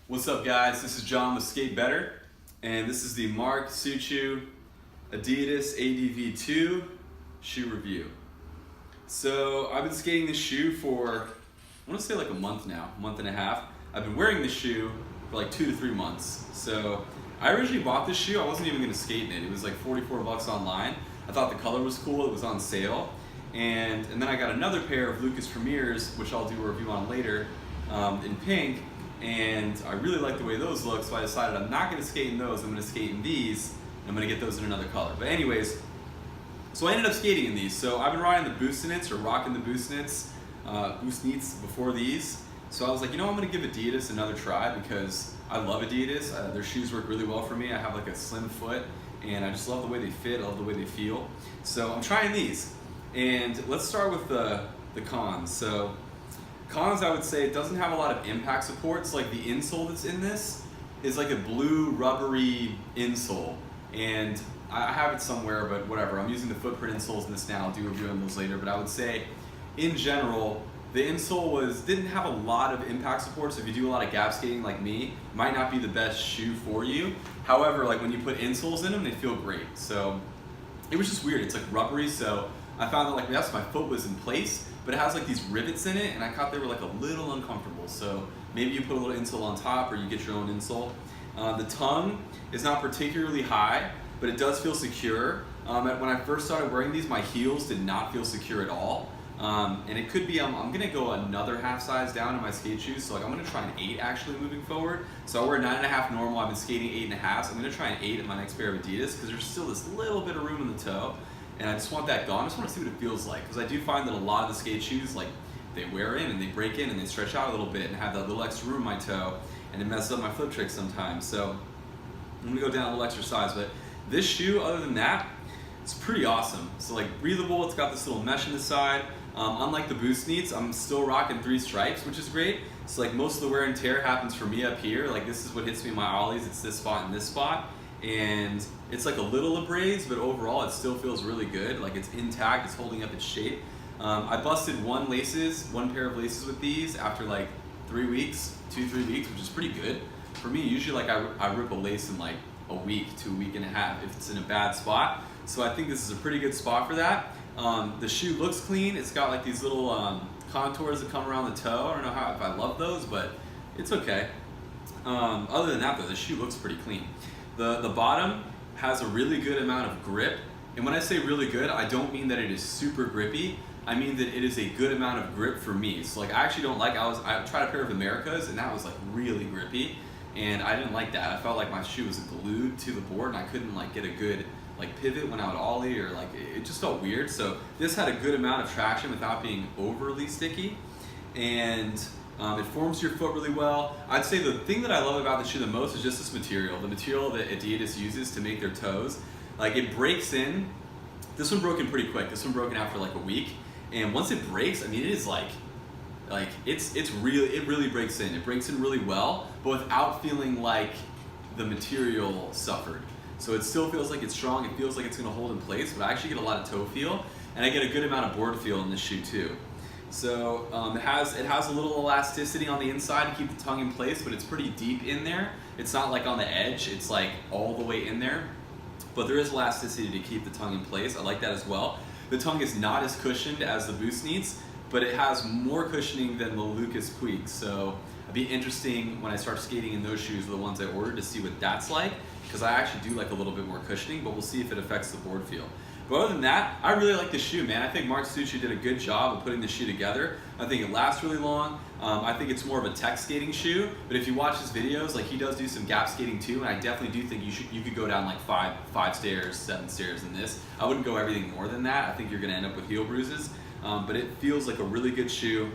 What's up, guys? This is John with Skate Better, and this is the Mark Suciu Adidas ADV II shoe review. So I've been skating this shoe for, I want to say like a month now, a month and a half. I've been wearing this shoe for like 2 to 3 months. So I originally bought this shoe, I wasn't even going to skate in it. It was like 44 bucks online. I thought the color was cool, it was on sale. And then I got another pair of Lucas Premiers, which I'll do a review on later, in pink. And I really like the way those look, so I decided I'm not going to skate in those, I'm going to skate in these, and I'm going to get those in another color. But anyways, so I ended up skating in these. So I've been riding the Boost-Knits, or rocking the Boost-Knits before these. So I was like, you know, I'm going to give Adidas another try because I love Adidas. Their shoes work really well for me. I have like a slim foot, and I just love the way they fit, I love the way they feel. So I'm trying these. And let's start with the cons. So cons, I would say, it doesn't have a lot of impact support. So like the insole that's in this is like a blue rubbery insole, and I have it somewhere, but whatever. I'm using the footprint insoles in this now. I'll do a review on those later, but I would say in general the insole didn't have a lot of impact support. So if you do a lot of gap skating like me, it might not be the best shoe for you. However, like when you put insoles in them, they feel great. So it was just weird. It's like rubbery, so I found that like yes, my foot was in place, but it has like these rivets in it, and I thought they were like a little uncomfortable. So maybe you put a little insole on top, or you get your own insole. The tongue is not particularly high, but it does feel secure. When I first started wearing these, my heels did not feel secure at all. And it could be, I'm gonna go another half size down in my skate shoes. So like I'm gonna try an 8 actually moving forward. So I wear 9.5 normal, I've been skating 8.5. So I'm gonna try an 8 in my next pair of Adidas because there's still this little bit of room in the toe. And I just want that gone. I just want to see what it feels like, because I do find that a lot of the skate shoes, like, they wear in and they break in and they stretch out a little bit and have that little extra room in my toe, and it messes up my flip tricks sometimes. So I'm gonna go down a little exercise, but this shoe, other than that, it's pretty awesome. So like breathable, it's got this little mesh in the side. Unlike the Boost-Knits, I'm still rocking 3 stripes, which is great. So like most of the wear and tear happens for me up here. Like this is what hits me in my ollies. It's this spot and this spot. And it's like a little abrased, but overall it still feels really good. Like it's intact, it's holding up its shape. I busted one pair of laces with these after like 3 weeks, 2-3 weeks, which is pretty good. For me, usually like I rip a lace in like a week to a week and a half if it's in a bad spot. So I think this is a pretty good spot for that. The shoe looks clean. It's got like these little contours that come around the toe. I don't know if I love those, but it's okay. Other than that though, the shoe looks pretty clean. The bottom has a really good amount of grip, and when I say really good, I don't mean that it is super grippy. I mean that it is a good amount of grip for me. So like I actually don't like, I tried a pair of Americas and that was like really grippy, and I didn't like that. I felt like my shoe was glued to the board and I couldn't like get a good like pivot when I would ollie, or like it just felt weird. So this had a good amount of traction without being overly sticky, and it forms your foot really well. I'd say the thing that I love about the shoe the most is just this material. The material that Adidas uses to make their toes. Like it breaks in. This one broke in pretty quick. This one broke in after like a week. And once it breaks, I mean, it is it really breaks in. It breaks in really well, but without feeling like the material suffered. So it still feels like it's strong. It feels like it's gonna hold in place, but I actually get a lot of toe feel, and I get a good amount of board feel in this shoe too. So it has a little elasticity on the inside to keep the tongue in place, but it's pretty deep in there. It's not like on the edge, it's like all the way in there. But there is elasticity to keep the tongue in place. I like that as well. The tongue is not as cushioned as the Boost-Knits, but it has more cushioning than the Lucas Puigs. So it'd be interesting when I start skating in those shoes, the ones I ordered, to see what that's like, because I actually do like a little bit more cushioning, but we'll see if it affects the board feel. But other than that, I really like this shoe, man. I think Mark Suciu did a good job of putting this shoe together. I think it lasts really long. I think it's more of a tech skating shoe, but if you watch his videos, like he does do some gap skating too, and I definitely do think you could go down like 5 stairs, 7 stairs in this. I wouldn't go everything more than that. I think you're gonna end up with heel bruises, but it feels like a really good shoe.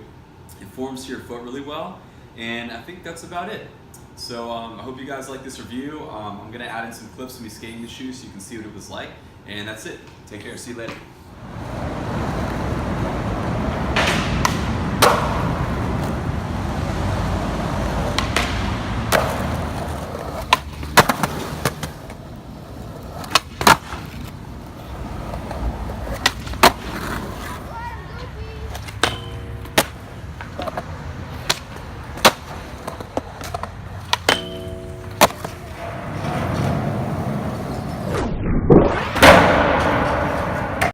It forms to your foot really well, and I think that's about it. So I hope you guys like this review. I'm gonna add in some clips of me skating the shoe so you can see what it was like. And that's it. Take care. See you later.